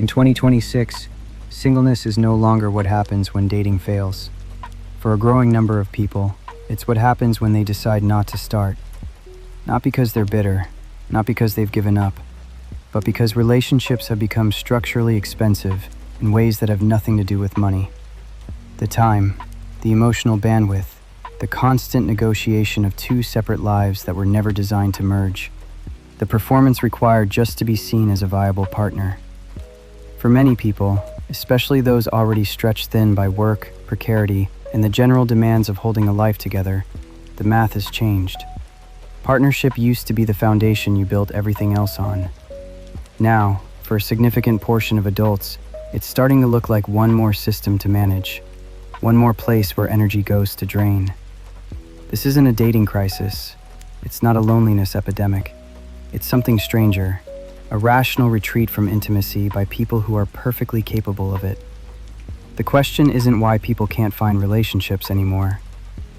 In 2026, singleness is no longer what happens when dating fails. For a growing number of people, it's what happens when they decide not to start. Not because they're bitter, not because they've given up, but because relationships have become structurally expensive in ways that have nothing to do with money. The time, the emotional bandwidth, the constant negotiation of two separate lives that were never designed to merge. The performance required just to be seen as a viable partner. For many people, especially those already stretched thin by work, precarity, and the general demands of holding a life together, the math has changed. Partnership used to be the foundation you built everything else on. Now, for a significant portion of adults, it's starting to look like one more system to manage, one more place where energy goes to drain. This isn't a dating crisis. It's not a loneliness epidemic. It's something stranger, a rational retreat from intimacy by people who are perfectly capable of it. The question isn't why people can't find relationships anymore.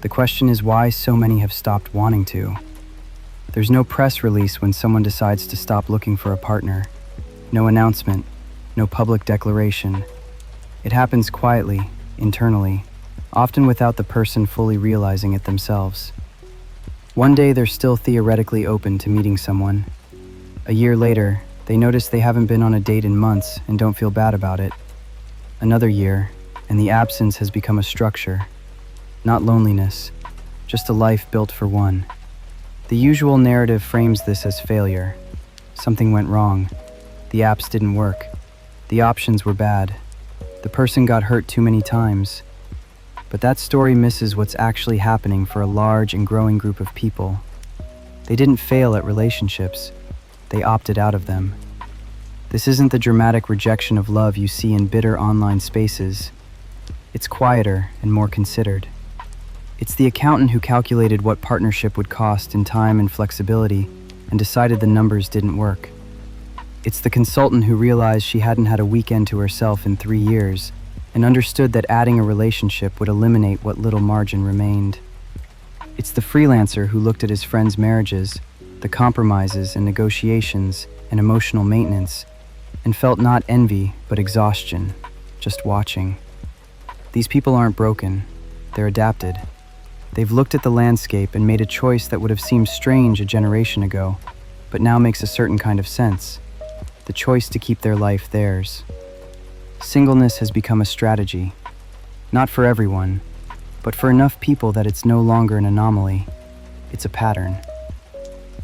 The question is why so many have stopped wanting to. There's no press release when someone decides to stop looking for a partner. No announcement, no public declaration. It happens quietly, internally, often without the person fully realizing it themselves. One day they're still theoretically open to meeting someone. A year later, they notice they haven't been on a date in months and don't feel bad about it. Another year, and the absence has become a structure. Not loneliness, just a life built for one. The usual narrative frames this as failure. Something went wrong. The apps didn't work. The options were bad. The person got hurt too many times. But that story misses what's actually happening for a large and growing group of people. They didn't fail at relationships. They opted out of them. This isn't the dramatic rejection of love you see in bitter online spaces. It's quieter and more considered. It's the accountant who calculated what partnership would cost in time and flexibility and decided the numbers didn't work. It's the consultant who realized she hadn't had a weekend to herself in 3 years and understood that adding a relationship would eliminate what little margin remained. It's the freelancer who looked at his friends' marriages, the compromises and negotiations and emotional maintenance, and felt not envy but exhaustion, just watching. These people aren't broken, they're adapted. They've looked at the landscape and made a choice that would have seemed strange a generation ago, but now makes a certain kind of sense. The choice to keep their life theirs. Singleness has become a strategy, not for everyone, but for enough people that it's no longer an anomaly. It's a pattern.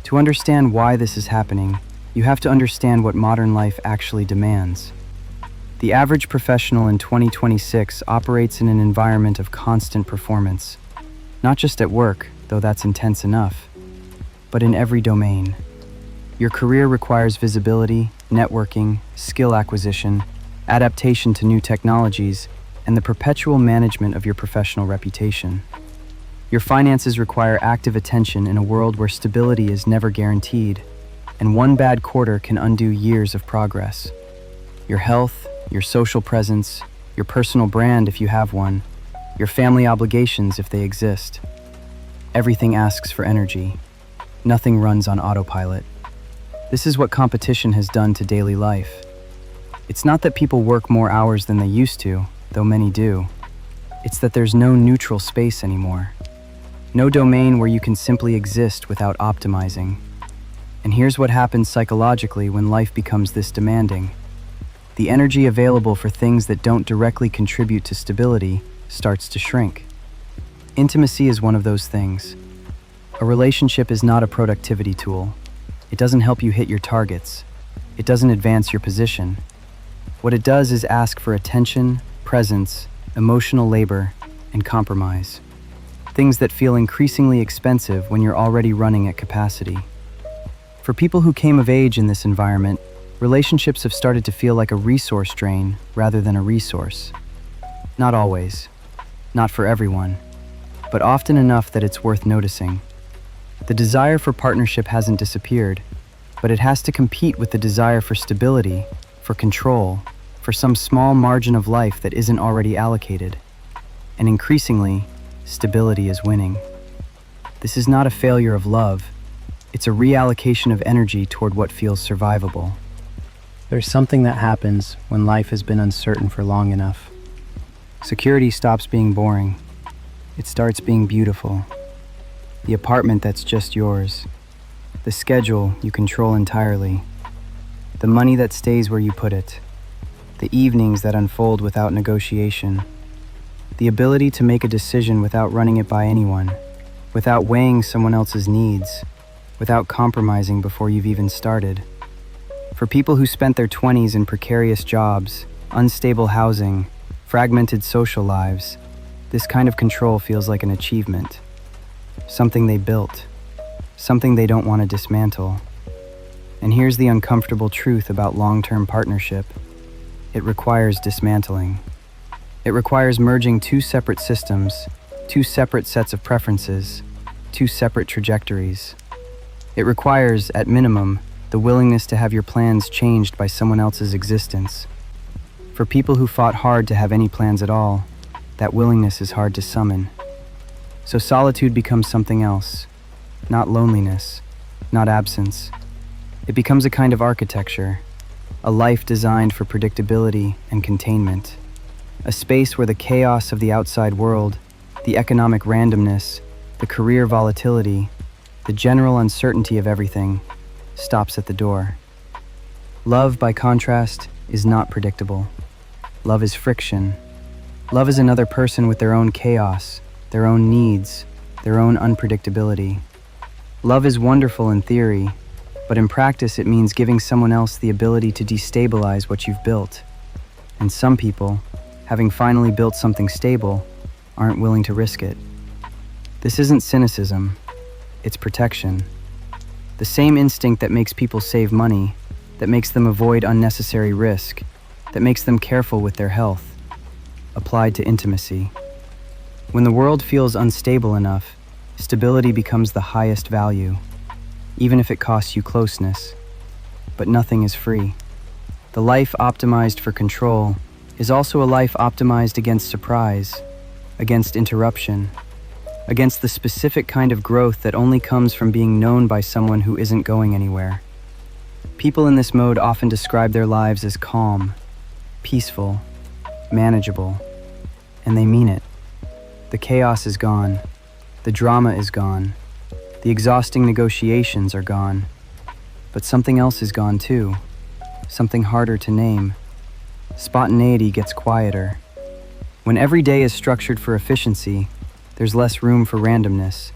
To understand why this is happening, you have to understand what modern life actually demands. The average professional in 2026 operates in an environment of constant performance, not just at work, though that's intense enough, but in every domain. Your career requires visibility, networking, skill acquisition, adaptation to new technologies, and the perpetual management of your professional reputation. Your finances require active attention in a world where stability is never guaranteed, and one bad quarter can undo years of progress. Your health, your social presence, your personal brand if you have one, your family obligations if they exist. Everything asks for energy. Nothing runs on autopilot. This is what competition has done to daily life. It's not that people work more hours than they used to, though many do. It's that there's no neutral space anymore. No domain where you can simply exist without optimizing. And here's what happens psychologically when life becomes this demanding. The energy available for things that don't directly contribute to stability starts to shrink. Intimacy is one of those things. A relationship is not a productivity tool. It doesn't help you hit your targets. It doesn't advance your position. What it does is ask for attention, presence, emotional labor, and compromise. Things that feel increasingly expensive when you're already running at capacity. For people who came of age in this environment, relationships have started to feel like a resource drain rather than a resource. Not always, not for everyone, but often enough that it's worth noticing. The desire for partnership hasn't disappeared, but it has to compete with the desire for stability, for control, for some small margin of life that isn't already allocated. And increasingly, stability is winning. This is not a failure of love, it's a reallocation of energy toward what feels survivable. There's something that happens when life has been uncertain for long enough. Security stops being boring. It starts being beautiful. The apartment that's just yours. The schedule you control entirely. The money that stays where you put it. The evenings that unfold without negotiation. The ability to make a decision without running it by anyone, without weighing someone else's needs, without compromising before you've even started. For people who spent their 20s in precarious jobs, unstable housing, fragmented social lives, this kind of control feels like an achievement. Something they built, something they don't want to dismantle. And here's the uncomfortable truth about long-term partnership. It requires dismantling. It requires merging two separate systems, two separate sets of preferences, two separate trajectories. It requires, at minimum, the willingness to have your plans changed by someone else's existence. For people who fought hard to have any plans at all, that willingness is hard to summon. So solitude becomes something else, not loneliness, not absence. It becomes a kind of architecture, a life designed for predictability and containment, a space where the chaos of the outside world, the economic randomness, the career volatility, the general uncertainty of everything, stops at the door. Love, by contrast, is not predictable. Love is friction. Love is another person with their own chaos, their own needs, their own unpredictability. Love is wonderful in theory, but in practice it means giving someone else the ability to destabilize what you've built. And some people, having finally built something stable, aren't willing to risk it. This isn't cynicism, it's protection. The same instinct that makes people save money, that makes them avoid unnecessary risk, that makes them careful with their health, applied to intimacy. When the world feels unstable enough, stability becomes the highest value, even if it costs you closeness. But nothing is free. The life optimized for control is also a life optimized against surprise, against interruption, against the specific kind of growth that only comes from being known by someone who isn't going anywhere. People in this mode often describe their lives as calm, peaceful, manageable, and they mean it. The chaos is gone, the drama is gone, the exhausting negotiations are gone, but something else is gone too, something harder to name. Spontaneity gets quieter. When every day is structured for efficiency, there's less room for randomness,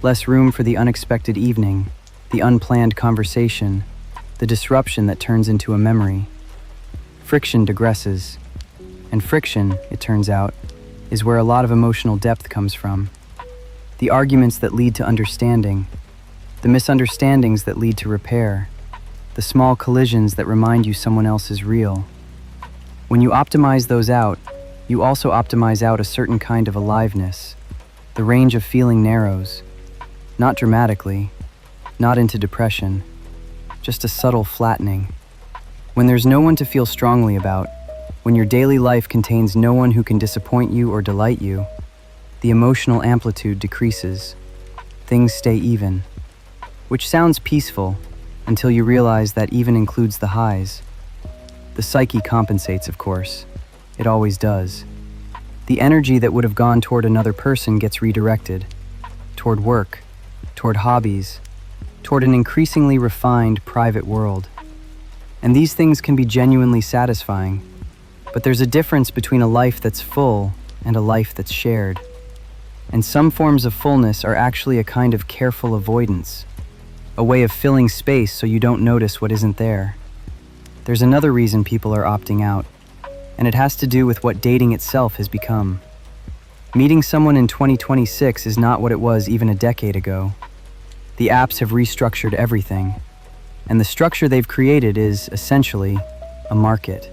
less room for the unexpected evening, the unplanned conversation, the disruption that turns into a memory. Friction digresses, and friction, it turns out, is where a lot of emotional depth comes from. The arguments that lead to understanding, the misunderstandings that lead to repair, the small collisions that remind you someone else is real. When you optimize those out, you also optimize out a certain kind of aliveness. The range of feeling narrows, not dramatically, not into depression, just a subtle flattening. When there's no one to feel strongly about, when your daily life contains no one who can disappoint you or delight you, the emotional amplitude decreases. Things stay even, which sounds peaceful until you realize that even includes the highs. The psyche compensates, of course. It always does. The energy that would have gone toward another person gets redirected, toward work, toward hobbies, toward an increasingly refined private world. And these things can be genuinely satisfying, but there's a difference between a life that's full and a life that's shared. And some forms of fullness are actually a kind of careful avoidance, a way of filling space so you don't notice what isn't there. There's another reason people are opting out, and it has to do with what dating itself has become. Meeting someone in 2026 is not what it was even a decade ago. The apps have restructured everything, and the structure they've created is, essentially, a market.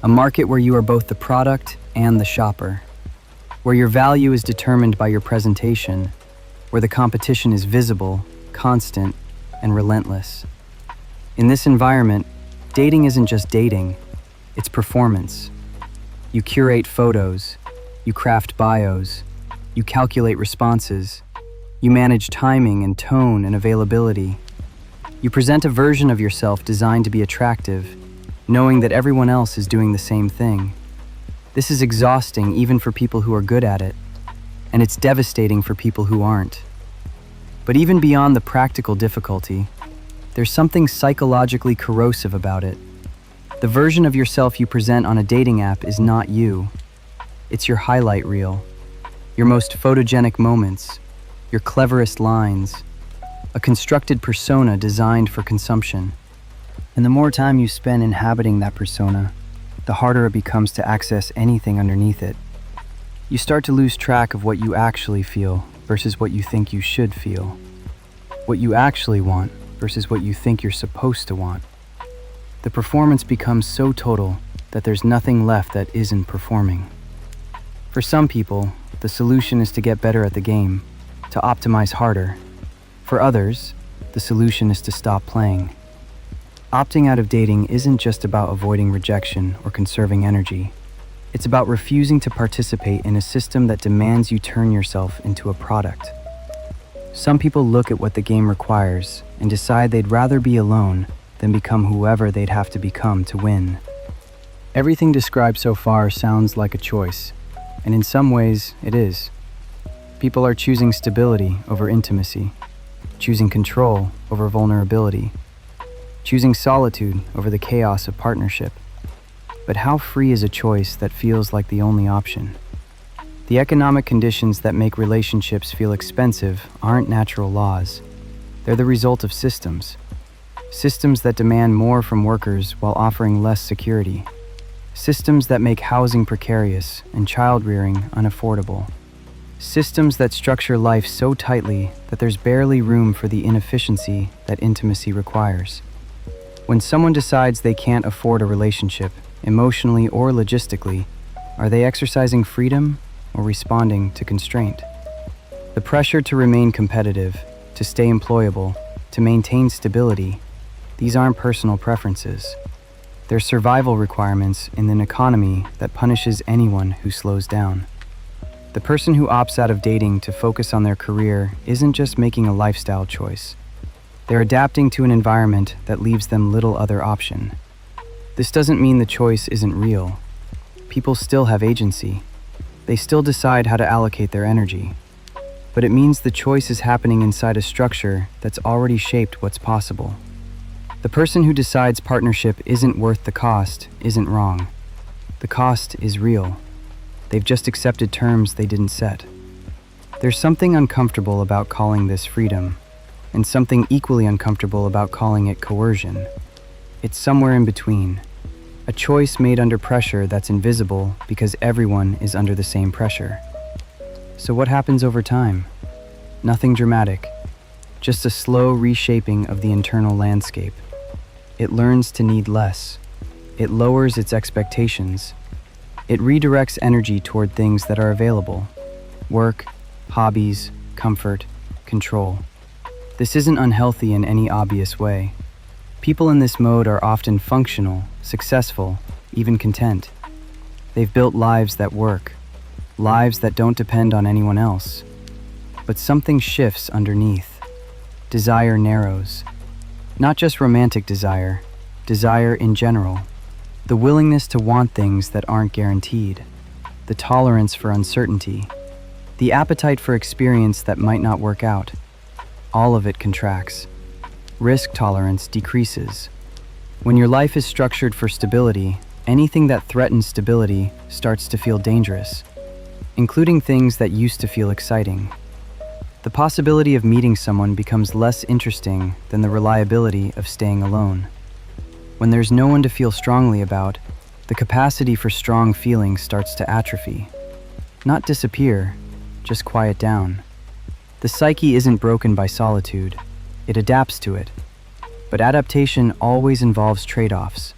A market where you are both the product and the shopper, where your value is determined by your presentation, where the competition is visible, constant, and relentless. In this environment, dating isn't just dating, it's performance. You curate photos, you craft bios, you calculate responses, you manage timing and tone and availability. You present a version of yourself designed to be attractive, knowing that everyone else is doing the same thing. This is exhausting even for people who are good at it, and it's devastating for people who aren't. But even beyond the practical difficulty, there's something psychologically corrosive about it. The version of yourself you present on a dating app is not you. It's your highlight reel, your most photogenic moments, your cleverest lines, a constructed persona designed for consumption. And the more time you spend inhabiting that persona, the harder it becomes to access anything underneath it. You start to lose track of what you actually feel versus what you think you should feel, what you actually want versus what you think you're supposed to want. The performance becomes so total that there's nothing left that isn't performing. For some people, the solution is to get better at the game, to optimize harder. For others, the solution is to stop playing. Opting out of dating isn't just about avoiding rejection or conserving energy. It's about refusing to participate in a system that demands you turn yourself into a product. Some people look at what the game requires and decide they'd rather be alone than become whoever they'd have to become to win. Everything described so far sounds like a choice, and in some ways, it is. People are choosing stability over intimacy, choosing control over vulnerability, choosing solitude over the chaos of partnership. But how free is a choice that feels like the only option? The economic conditions that make relationships feel expensive aren't natural laws. They're the result of systems. Systems that demand more from workers while offering less security. Systems that make housing precarious and child-rearing unaffordable. Systems that structure life so tightly that there's barely room for the inefficiency that intimacy requires. When someone decides they can't afford a relationship, emotionally or logistically, are they exercising freedom or responding to constraint? The pressure to remain competitive, to stay employable, to maintain stability, these aren't personal preferences. They're survival requirements in an economy that punishes anyone who slows down. The person who opts out of dating to focus on their career isn't just making a lifestyle choice. They're adapting to an environment that leaves them little other option. This doesn't mean the choice isn't real. People still have agency. They still decide how to allocate their energy. But it means the choice is happening inside a structure that's already shaped what's possible. The person who decides partnership isn't worth the cost isn't wrong. The cost is real. They've just accepted terms they didn't set. There's something uncomfortable about calling this freedom, and something equally uncomfortable about calling it coercion. It's somewhere in between. A choice made under pressure that's invisible because everyone is under the same pressure. So what happens over time? Nothing dramatic, just a slow reshaping of the internal landscape. It learns to need less. It lowers its expectations. It redirects energy toward things that are available: work, hobbies, comfort, control. This isn't unhealthy in any obvious way. People in this mode are often functional, successful, even content. They've built lives that work, lives that don't depend on anyone else. But something shifts underneath. Desire narrows. Not just romantic desire, desire in general. The willingness to want things that aren't guaranteed. The tolerance for uncertainty. The appetite for experience that might not work out. All of it contracts. Risk tolerance decreases. When your life is structured for stability, anything that threatens stability starts to feel dangerous, including things that used to feel exciting. The possibility of meeting someone becomes less interesting than the reliability of staying alone. When there's no one to feel strongly about, the capacity for strong feelings starts to atrophy. Not disappear, just quiet down. The psyche isn't broken by solitude. It adapts to it. But adaptation always involves trade-offs.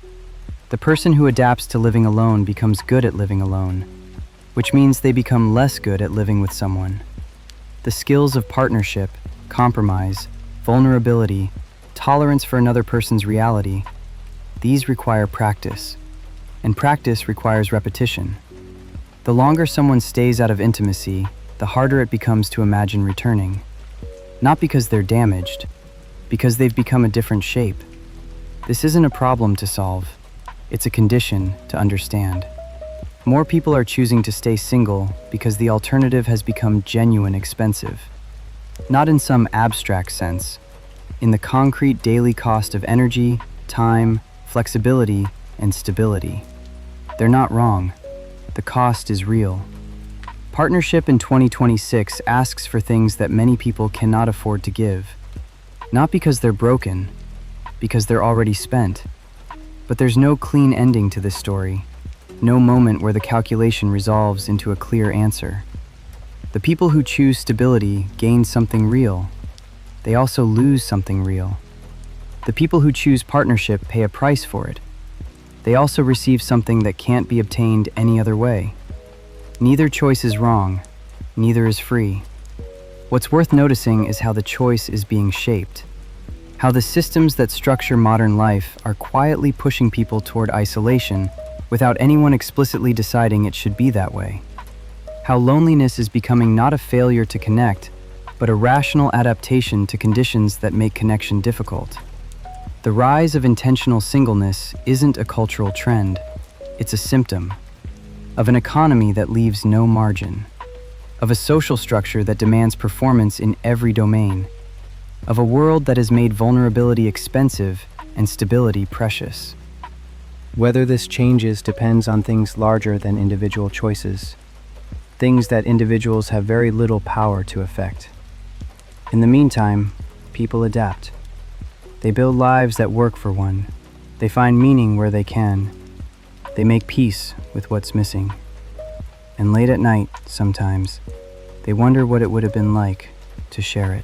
The person who adapts to living alone becomes good at living alone, which means they become less good at living with someone. The skills of partnership, compromise, vulnerability, tolerance for another person's reality, these require practice, and practice requires repetition. The longer someone stays out of intimacy, the harder it becomes to imagine returning. Not because they're damaged, because they've become a different shape. This isn't a problem to solve. It's a condition to understand. More people are choosing to stay single because the alternative has become genuine expensive. Not in some abstract sense, in the concrete daily cost of energy, time, flexibility, and stability. They're not wrong. The cost is real. Partnership in 2026 asks for things that many people cannot afford to give. Not because they're broken, because they're already spent. But there's no clean ending to this story. No moment where the calculation resolves into a clear answer. The people who choose stability gain something real. They also lose something real. The people who choose partnership pay a price for it. They also receive something that can't be obtained any other way. Neither choice is wrong, neither is free. What's worth noticing is how the choice is being shaped. How the systems that structure modern life are quietly pushing people toward isolation without anyone explicitly deciding it should be that way. How loneliness is becoming not a failure to connect, but a rational adaptation to conditions that make connection difficult. The rise of intentional singleness isn't a cultural trend, it's a symptom of an economy that leaves no margin, of a social structure that demands performance in every domain, of a world that has made vulnerability expensive and stability precious. Whether this changes depends on things larger than individual choices, things that individuals have very little power to affect. In the meantime, people adapt. They build lives that work for one. They find meaning where they can. They make peace with what's missing. And late at night, sometimes, they wonder what it would have been like to share it.